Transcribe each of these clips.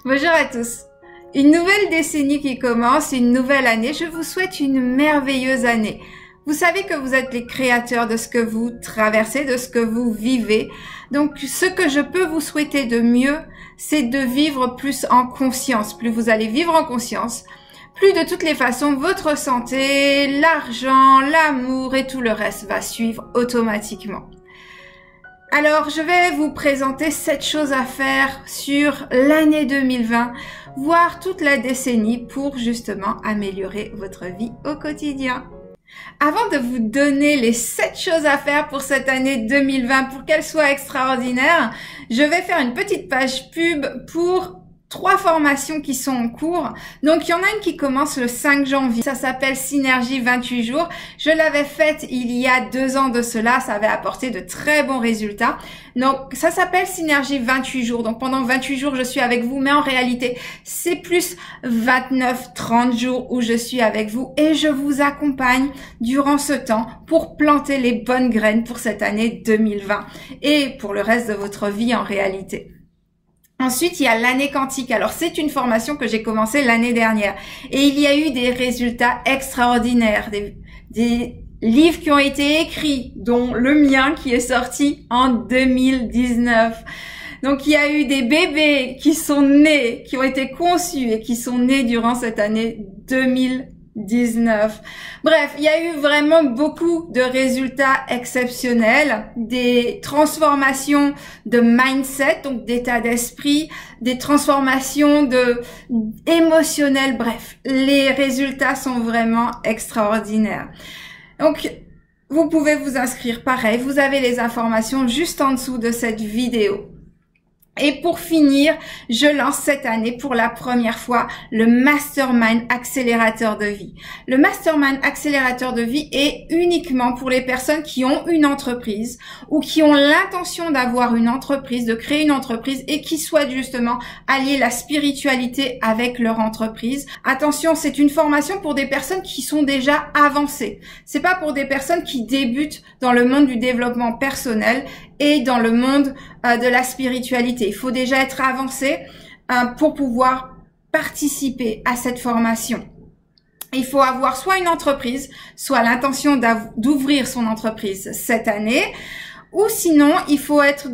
Bonjour à tous. Une nouvelle décennie qui commence, une nouvelle année. Je vous souhaite une merveilleuse année. Vous savez que vous êtes les créateurs de ce que vous traversez, de ce que vous vivez. Donc, ce que je peux vous souhaiter de mieux, c'est de vivre plus en conscience. Plus vous allez vivre en conscience, plus de toutes les façons, votre santé, l'argent, l'amour et tout le reste va suivre automatiquement. Alors, je vais vous présenter 7 choses à faire sur l'année 2020, voire toute la décennie pour justement améliorer votre vie au quotidien. Avant de vous donner les 7 choses à faire pour cette année 2020 pour qu'elle soit extraordinaire, je vais faire une petite page pub pour 3 formations qui sont en cours. Donc, il y en a une qui commence le 5 janvier. Ça s'appelle Synergie 28 jours. Je l'avais faite il y a 2 ans de cela. Ça avait apporté de très bons résultats. Donc, ça s'appelle Synergie 28 jours. Donc, pendant 28 jours, je suis avec vous. Mais en réalité, c'est plus 29-30 jours où je suis avec vous. Et je vous accompagne durant ce temps pour planter les bonnes graines pour cette année 2020. Et pour le reste de votre vie en réalité. Ensuite, il y a l'année quantique. Alors, c'est une formation que j'ai commencée l'année dernière. Et il y a eu des résultats extraordinaires, des livres qui ont été écrits, dont le mien qui est sorti en 2019. Donc, il y a eu des bébés qui sont nés, qui ont été conçus et qui sont nés durant cette année 2019. Bref, il y a eu vraiment beaucoup de résultats exceptionnels, des transformations de mindset, donc d'état d'esprit, des transformations émotionnelles. Bref, les résultats sont vraiment extraordinaires. Donc, vous pouvez vous inscrire pareil. Vous avez les informations juste en dessous de cette vidéo. Et pour finir, je lance cette année pour la première fois le Mastermind Accélérateur de vie. Le Mastermind Accélérateur de vie est uniquement pour les personnes qui ont une entreprise ou qui ont l'intention d'avoir une entreprise, de créer une entreprise et qui souhaitent justement allier la spiritualité avec leur entreprise. Attention, c'est une formation pour des personnes qui sont déjà avancées. C'est pas pour des personnes qui débutent dans le monde du développement personnel et dans le monde de la spiritualité. Il faut déjà être avancé pour pouvoir participer à cette formation. Il faut avoir soit une entreprise, soit l'intention d'ouvrir son entreprise cette année, ou sinon, il faut être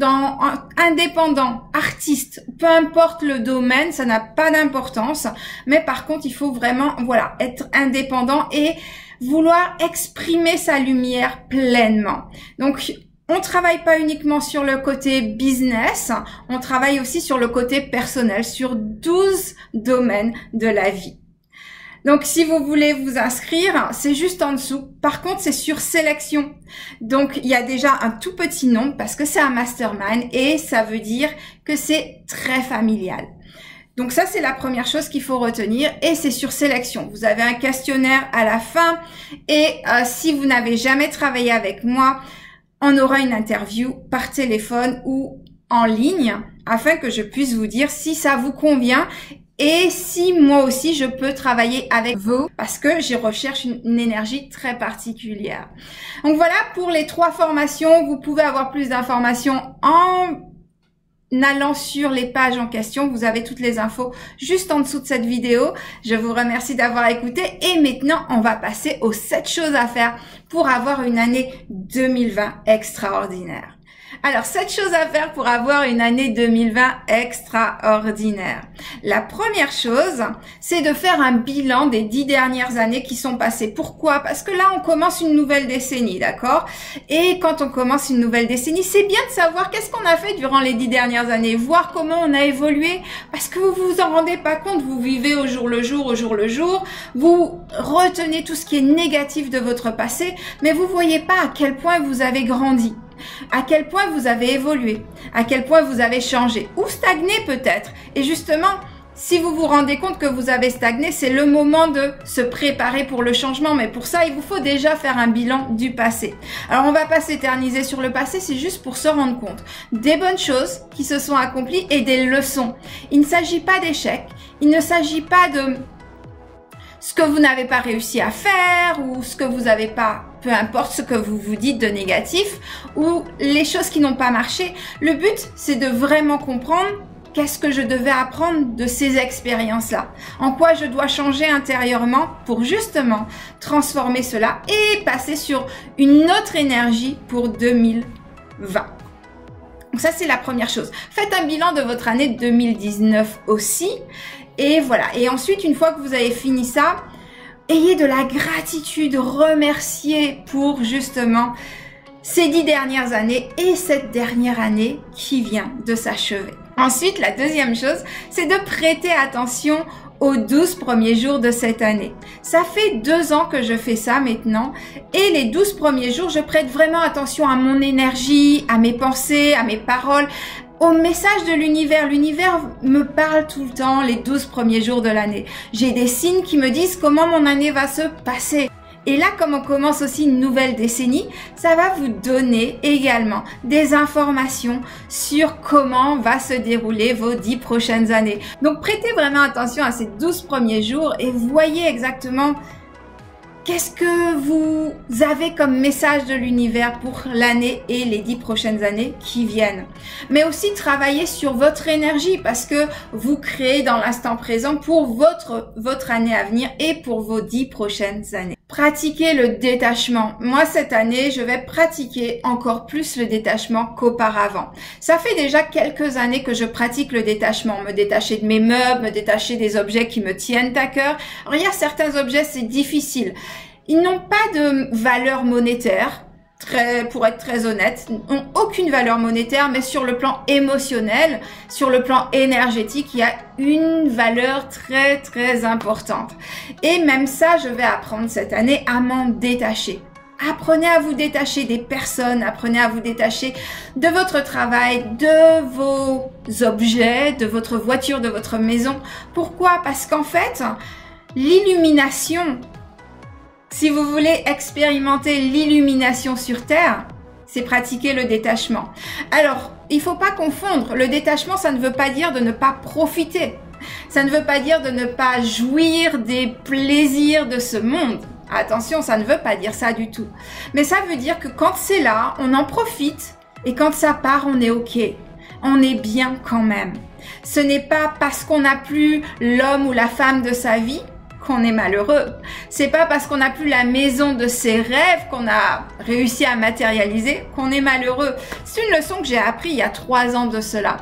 indépendant, artiste, peu importe le domaine, ça n'a pas d'importance, mais par contre, il faut vraiment, être indépendant et vouloir exprimer sa lumière pleinement. Donc, on travaille pas uniquement sur le côté business, on travaille aussi sur le côté personnel, sur 12 domaines de la vie. Donc, si vous voulez vous inscrire, c'est juste en dessous. Par contre, c'est sur sélection. Donc, il y a déjà un tout petit nom parce que c'est un mastermind et ça veut dire que c'est très familial. Donc ça, c'est la première chose qu'il faut retenir et c'est sur sélection. Vous avez un questionnaire à la fin et si vous n'avez jamais travaillé avec moi, on aura une interview par téléphone ou en ligne afin que je puisse vous dire si ça vous convient et si moi aussi je peux travailler avec vous parce que je recherche une énergie très particulière. Donc voilà pour les 3 formations. Vous pouvez avoir plus d'informations en allant sur les pages en question. Vous avez toutes les infos juste en dessous de cette vidéo. Je vous remercie d'avoir écouté et maintenant on va passer aux 7 choses à faire pour avoir une année 2020 extraordinaire. Alors, 7 choses à faire pour avoir une année 2020 extraordinaire. La première chose, c'est de faire un bilan des 10 dernières années qui sont passées. Pourquoi? Parce que là, on commence une nouvelle décennie, d'accord? Et quand on commence une nouvelle décennie, c'est bien de savoir qu'est-ce qu'on a fait durant les 10 dernières années, voir comment on a évolué, parce que vous vous en rendez pas compte, vous vivez au jour le jour, vous retenez tout ce qui est négatif de votre passé, mais vous voyez pas à quel point vous avez grandi. À quel point vous avez évolué, à quel point vous avez changé ou stagné peut-être. Et justement, si vous vous rendez compte que vous avez stagné, c'est le moment de se préparer pour le changement. Mais pour ça, il vous faut déjà faire un bilan du passé. Alors, on va pas s'éterniser sur le passé, c'est juste pour se rendre compte des bonnes choses qui se sont accomplies et des leçons. Il ne s'agit pas d'échecs, il ne s'agit pas de ce que vous n'avez pas réussi à faire ou ce que vous n'avez pas, peu importe ce que vous vous dites de négatif ou les choses qui n'ont pas marché. Le but, c'est de vraiment comprendre qu'est-ce que je devais apprendre de ces expériences-là, en quoi je dois changer intérieurement pour justement transformer cela et passer sur une autre énergie pour 2020. Donc ça, c'est la première chose. Faites un bilan de votre année 2019 aussi. Et voilà. Et ensuite, une fois que vous avez fini ça, ayez de la gratitude, remerciez pour justement ces 10 dernières années et cette dernière année qui vient de s'achever. Ensuite, la deuxième chose, c'est de prêter attention aux 12 premiers jours de cette année. Ça fait 2 ans que je fais ça maintenant et les 12 premiers jours, je prête vraiment attention à mon énergie, à mes pensées, à mes paroles, au message de l'univers. L'univers me parle tout le temps les 12 premiers jours de l'année. J'ai des signes qui me disent comment mon année va se passer. Et là, comme on commence aussi une nouvelle décennie, ça va vous donner également des informations sur comment va se dérouler vos 10 prochaines années. Donc, prêtez vraiment attention à ces 12 premiers jours et voyez exactement qu'est-ce que vous avez comme message de l'univers pour l'année et les 10 prochaines années qui viennent. Mais aussi travailler sur votre énergie parce que vous créez dans l'instant présent pour votre année à venir et pour vos 10 prochaines années. Pratiquez le détachement. Moi, cette année, je vais pratiquer encore plus le détachement qu'auparavant. Ça fait déjà quelques années que je pratique le détachement. Me détacher de mes meubles, me détacher des objets qui me tiennent à cœur. Alors, il y a certains objets, c'est difficile. Ils n'ont pas de valeur monétaire. Pour être très honnête, n'ont aucune valeur monétaire, mais sur le plan émotionnel, sur le plan énergétique, il y a une valeur très très importante. Et même ça, je vais apprendre cette année à m'en détacher. Apprenez à vous détacher des personnes, apprenez à vous détacher de votre travail, de vos objets, de votre voiture, de votre maison. Pourquoi? Parce qu'en fait, l'illumination, si vous voulez expérimenter l'illumination sur Terre, c'est pratiquer le détachement. Alors, il faut pas confondre. Le détachement, ça ne veut pas dire de ne pas profiter. Ça ne veut pas dire de ne pas jouir des plaisirs de ce monde. Attention, ça ne veut pas dire ça du tout. Mais ça veut dire que quand c'est là, on en profite. Et quand ça part, on est OK. On est bien quand même. Ce n'est pas parce qu'on n'a plus l'homme ou la femme de sa vie qu'on est malheureux. C'est pas parce qu'on n'a plus la maison de ses rêves qu'on a réussi à matérialiser qu'on est malheureux. C'est une leçon que j'ai appris il y a 3 ans de cela.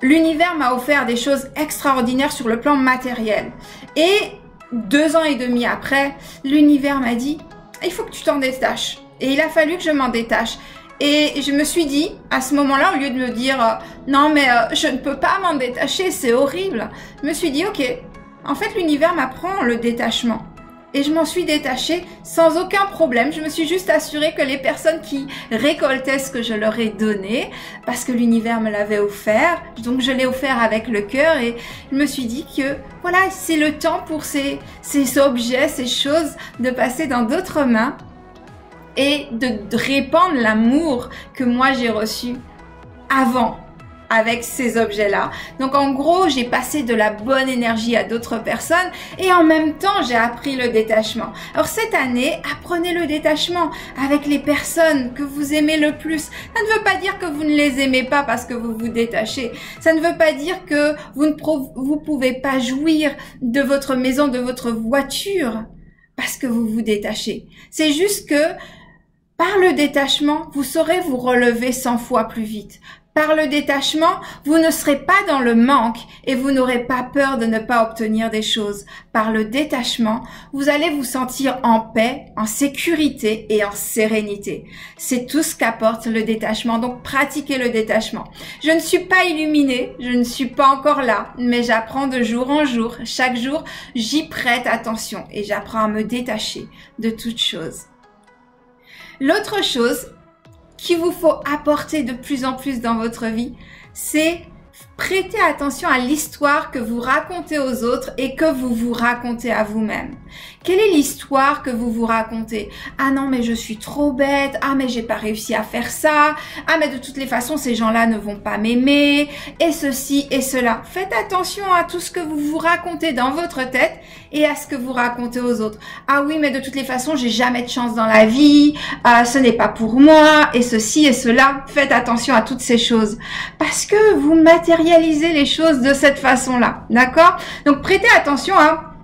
L'univers m'a offert des choses extraordinaires sur le plan matériel. Et 2 ans et demi après, l'univers m'a dit « Il faut que tu t'en détaches ». Et il a fallu que je m'en détache. Et je me suis dit, à ce moment-là, au lieu de me dire « Non, mais je ne peux pas m'en détacher, c'est horrible », je me suis dit « Ok ». En fait, l'univers m'apprend le détachement. Et je m'en suis détachée sans aucun problème. Je me suis juste assurée que les personnes qui récoltaient ce que je leur ai donné, parce que l'univers me l'avait offert, donc je l'ai offert avec le cœur et je me suis dit que voilà, c'est le temps pour ces objets, ces choses de passer dans d'autres mains et de répandre l'amour que moi j'ai reçu avant avec ces objets-là. Donc en gros, j'ai passé de la bonne énergie à d'autres personnes et en même temps, j'ai appris le détachement. Alors cette année, apprenez le détachement avec les personnes que vous aimez le plus. Ça ne veut pas dire que vous ne les aimez pas parce que vous vous détachez. Ça ne veut pas dire que vous pouvez pas jouir de votre maison, de votre voiture parce que vous vous détachez. C'est juste que par le détachement, vous saurez vous relever 100 fois plus vite. Par le détachement, vous ne serez pas dans le manque et vous n'aurez pas peur de ne pas obtenir des choses. Par le détachement, vous allez vous sentir en paix, en sécurité et en sérénité. C'est tout ce qu'apporte le détachement. Donc, pratiquez le détachement. Je ne suis pas illuminée, je ne suis pas encore là, mais j'apprends de jour en jour. Chaque jour, j'y prête attention et j'apprends à me détacher de toutes choses. L'autre chose qu'il vous faut apporter de plus en plus dans votre vie, c'est prêter attention à l'histoire que vous racontez aux autres et que vous vous racontez à vous-même. Quelle est l'histoire que vous vous racontez? Ah non, mais je suis trop bête. Ah, mais j'ai pas réussi à faire ça. Ah, mais de toutes les façons, ces gens-là ne vont pas m'aimer. Et ceci et cela. Faites attention à tout ce que vous vous racontez dans votre tête et à ce que vous racontez aux autres. Ah oui, mais de toutes les façons, j'ai jamais de chance dans la vie. Ce n'est pas pour moi. Et ceci et cela. Faites attention à toutes ces choses. Parce que vous matérialisez matérialiser les choses de cette façon-là. D'accord? Donc, prêtez attention à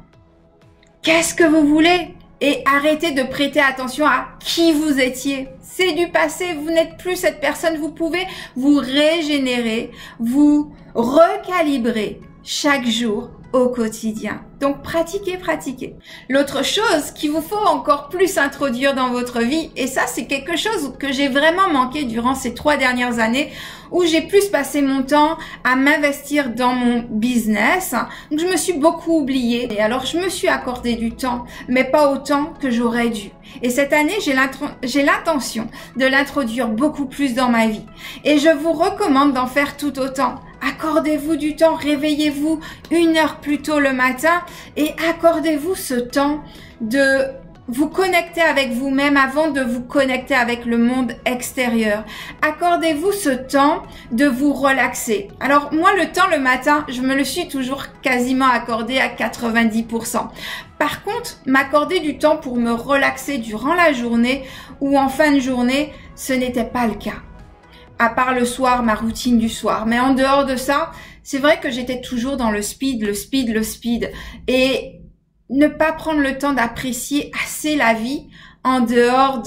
qu'est-ce que vous voulez et arrêtez de prêter attention à qui vous étiez. C'est du passé, vous n'êtes plus cette personne. Vous pouvez vous régénérer, vous recalibrer chaque jour au quotidien. Donc, pratiquez, pratiquez. L'autre chose qu'il vous faut encore plus introduire dans votre vie, et ça, c'est quelque chose que j'ai vraiment manqué durant ces 3 dernières années, où j'ai plus passé mon temps à m'investir dans mon business. Donc, je me suis beaucoup oubliée. Et alors, je me suis accordé du temps, mais pas autant que j'aurais dû. Et cette année, j'ai l'intention de l'introduire beaucoup plus dans ma vie. Et je vous recommande d'en faire tout autant. Accordez-vous du temps, réveillez-vous 1 heure plus tôt le matin et accordez-vous ce temps de vous connecter avec vous-même avant de vous connecter avec le monde extérieur. Accordez-vous ce temps de vous relaxer. Alors moi, le temps le matin, je me le suis toujours quasiment accordé à 90%. Par contre, m'accorder du temps pour me relaxer durant la journée ou en fin de journée, ce n'était pas le cas. À part le soir, ma routine du soir. Mais en dehors de ça, c'est vrai que j'étais toujours dans le speed. Et ne pas prendre le temps d'apprécier assez la vie en dehors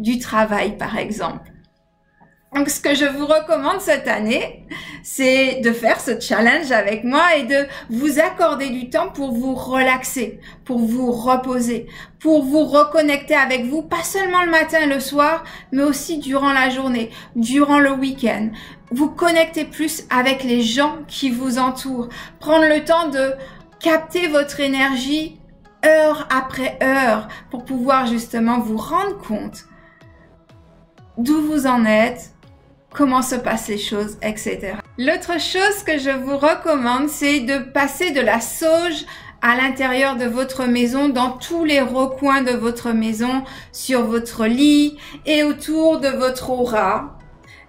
du travail, par exemple. Donc, ce que je vous recommande cette année, c'est de faire ce challenge avec moi et de vous accorder du temps pour vous relaxer, pour vous reposer, pour vous reconnecter avec vous, pas seulement le matin et le soir, mais aussi durant la journée, durant le week-end. Vous connectez plus avec les gens qui vous entourent. Prendre le temps de capter votre énergie heure après heure pour pouvoir justement vous rendre compte d'où vous en êtes, comment se passent les choses, etc. L'autre chose que je vous recommande, c'est de passer de la sauge à l'intérieur de votre maison, dans tous les recoins de votre maison, sur votre lit et autour de votre aura.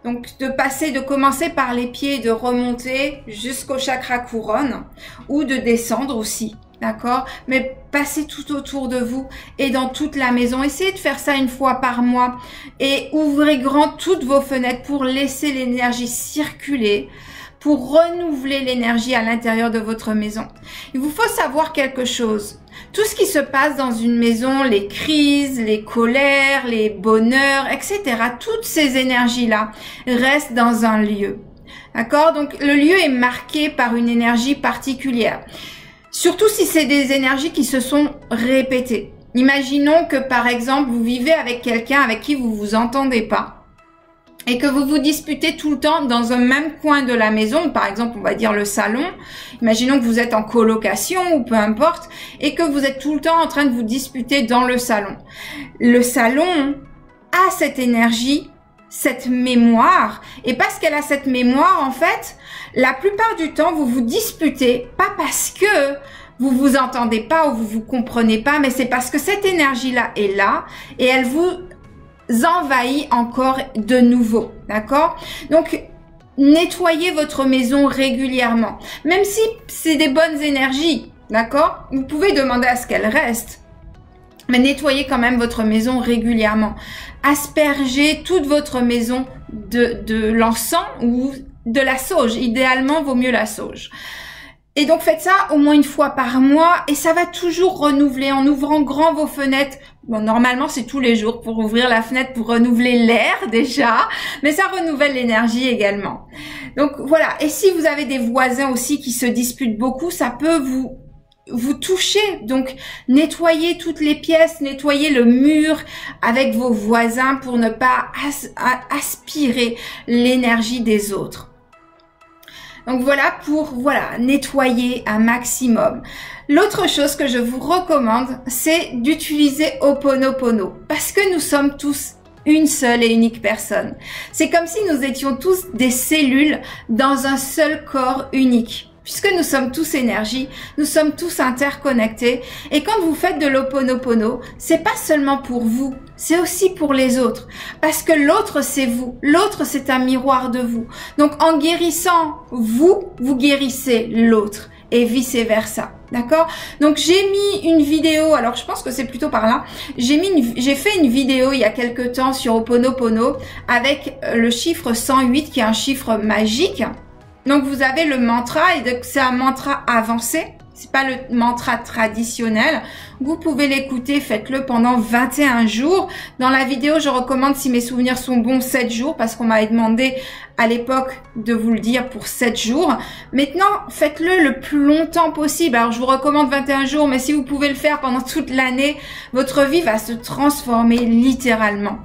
Donc, de commencer par les pieds et de remonter jusqu'au chakra couronne ou de descendre aussi. D'accord? Mais passez tout autour de vous et dans toute la maison. Essayez de faire ça 1 fois par mois et ouvrez grand toutes vos fenêtres pour laisser l'énergie circuler, pour renouveler l'énergie à l'intérieur de votre maison. Il vous faut savoir quelque chose. Tout ce qui se passe dans une maison, les crises, les colères, les bonheurs, etc., toutes ces énergies-là restent dans un lieu. D'accord? Donc, le lieu est marqué par une énergie particulière. Surtout si c'est des énergies qui se sont répétées. Imaginons que par exemple, vous vivez avec quelqu'un avec qui vous vous entendez pas et que vous vous disputez tout le temps dans un même coin de la maison, par exemple, on va dire le salon. Imaginons que vous êtes en colocation ou peu importe et que vous êtes tout le temps en train de vous disputer dans le salon. Le salon a cette énergie, cette mémoire, et parce qu'elle a cette mémoire, en fait, la plupart du temps, vous vous disputez, pas parce que vous vous entendez pas ou vous vous comprenez pas, mais c'est parce que cette énergie-là est là et elle vous envahit encore de nouveau, d'accord? Donc, nettoyez votre maison régulièrement, même si c'est des bonnes énergies, d'accord? Vous pouvez demander à ce qu'elles restent. Mais nettoyez quand même votre maison régulièrement. Aspergez toute votre maison de l'encens ou de la sauge. Idéalement, vaut mieux la sauge. Et donc, faites ça au moins 1 fois par mois et ça va toujours renouveler en ouvrant grand vos fenêtres. Bon, normalement, c'est tous les jours pour ouvrir la fenêtre, pour renouveler l'air déjà, mais ça renouvelle l'énergie également. Donc, voilà. Et si vous avez des voisins aussi qui se disputent beaucoup, ça peut vous touchez. Donc, nettoyez toutes les pièces, nettoyez le mur avec vos voisins pour ne pas aspirer l'énergie des autres. Donc, voilà pour nettoyer un maximum. L'autre chose que je vous recommande, c'est d'utiliser Ho'oponopono parce que nous sommes tous une seule et unique personne. C'est comme si nous étions tous des cellules dans un seul corps unique. Puisque nous sommes tous énergie, nous sommes tous interconnectés. Et quand vous faites de l'Ho'oponopono, c'est pas seulement pour vous, c'est aussi pour les autres. Parce que l'autre, c'est vous. L'autre, c'est un miroir de vous. Donc, en guérissant vous, vous guérissez l'autre. Et vice versa. D'accord? Donc, j'ai mis une vidéo, alors je pense que c'est plutôt par là. J'ai fait une vidéo il y a quelque temps sur Ho'oponopono avec le chiffre 108 qui est un chiffre magique. Donc vous avez le mantra et c'est un mantra avancé. C'est pas le mantra traditionnel. Vous pouvez l'écouter, faites-le pendant 21 jours. Dans la vidéo, je recommande, si mes souvenirs sont bons, 7 jours parce qu'on m'avait demandé à l'époque de vous le dire pour 7 jours. Maintenant, faites-le le plus longtemps possible. Alors, je vous recommande 21 jours, mais si vous pouvez le faire pendant toute l'année, votre vie va se transformer littéralement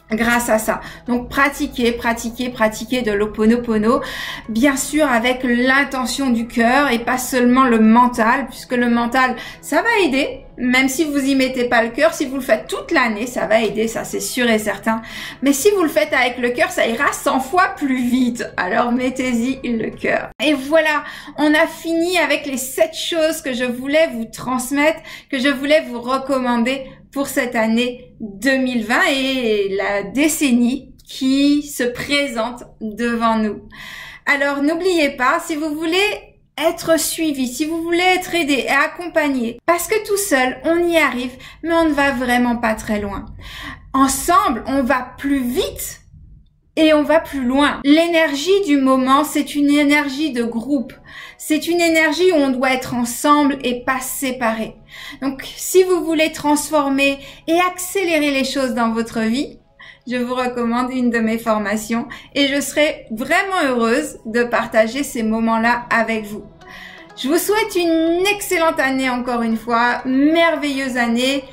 grâce à ça. Donc pratiquez de l'Ho'oponopono, bien sûr avec l'intention du cœur et pas seulement le mental, puisque le mental, ça va aider, même si vous y mettez pas le cœur. Si vous le faites toute l'année, ça va aider, ça c'est sûr et certain. Mais si vous le faites avec le cœur, ça ira 100 fois plus vite. Alors mettez-y le cœur. Et voilà, on a fini avec les 7 choses que je voulais vous transmettre, que je voulais vous recommander pour cette année 2020 et la décennie qui se présente devant nous. Alors n'oubliez pas, si vous voulez être suivi, si vous voulez être aidé et accompagné, parce que tout seul, on y arrive, mais on ne va vraiment pas très loin. Ensemble, on va plus vite et on va plus loin. L'énergie du moment, c'est une énergie de groupe. C'est une énergie où on doit être ensemble et pas séparés. Donc, si vous voulez transformer et accélérer les choses dans votre vie, je vous recommande une de mes formations et je serai vraiment heureuse de partager ces moments-là avec vous. Je vous souhaite une excellente année encore une fois, merveilleuse année,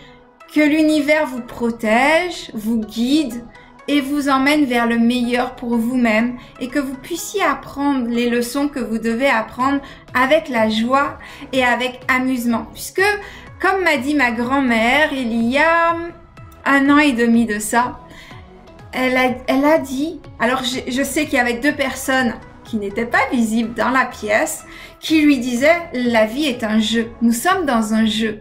que l'univers vous protège, vous guide et vous emmène vers le meilleur pour vous-même et que vous puissiez apprendre les leçons que vous devez apprendre avec la joie et avec amusement. Puisque, comme m'a dit ma grand-mère il y a 1 an et demi de ça, elle a dit, alors je sais qu'il y avait 2 personnes qui n'étaient pas visibles dans la pièce, qui lui disaient « La vie est un jeu, nous sommes dans un jeu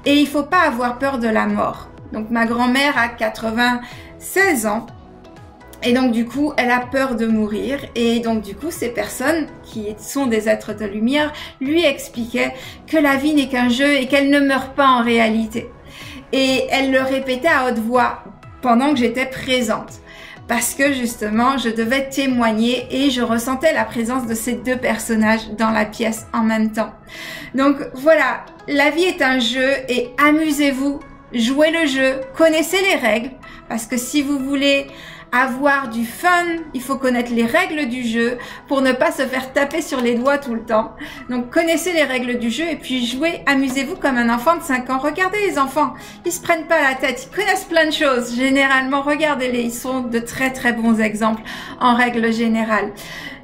et il faut pas avoir peur de la mort ». Donc ma grand-mère a 96 ans et donc du coup elle a peur de mourir et donc du coup ces personnes qui sont des êtres de lumière lui expliquaient que la vie n'est qu'un jeu et qu'elle ne meurt pas en réalité. Et elle le répétait à haute voix pendant que j'étais présente. Parce que justement, je devais témoigner et je ressentais la présence de ces 2 personnages dans la pièce en même temps. Donc voilà, la vie est un jeu et amusez-vous, jouez le jeu, connaissez les règles. Parce que si vous voulez avoir du fun, il faut connaître les règles du jeu pour ne pas se faire taper sur les doigts tout le temps. Donc connaissez les règles du jeu et puis jouez, amusez-vous comme un enfant de 5 ans. Regardez les enfants, ils se prennent pas la tête, ils connaissent plein de choses. Généralement, regardez-les, ils sont de très très bons exemples en règle générale.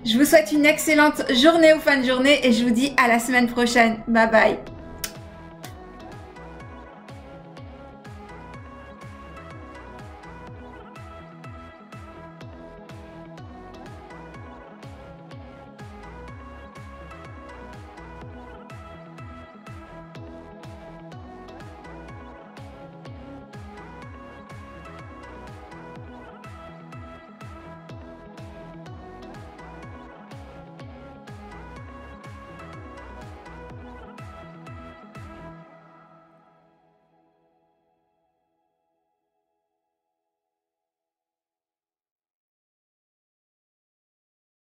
Je vous souhaite une excellente journée ou fin de journée et je vous dis à la semaine prochaine. Bye bye.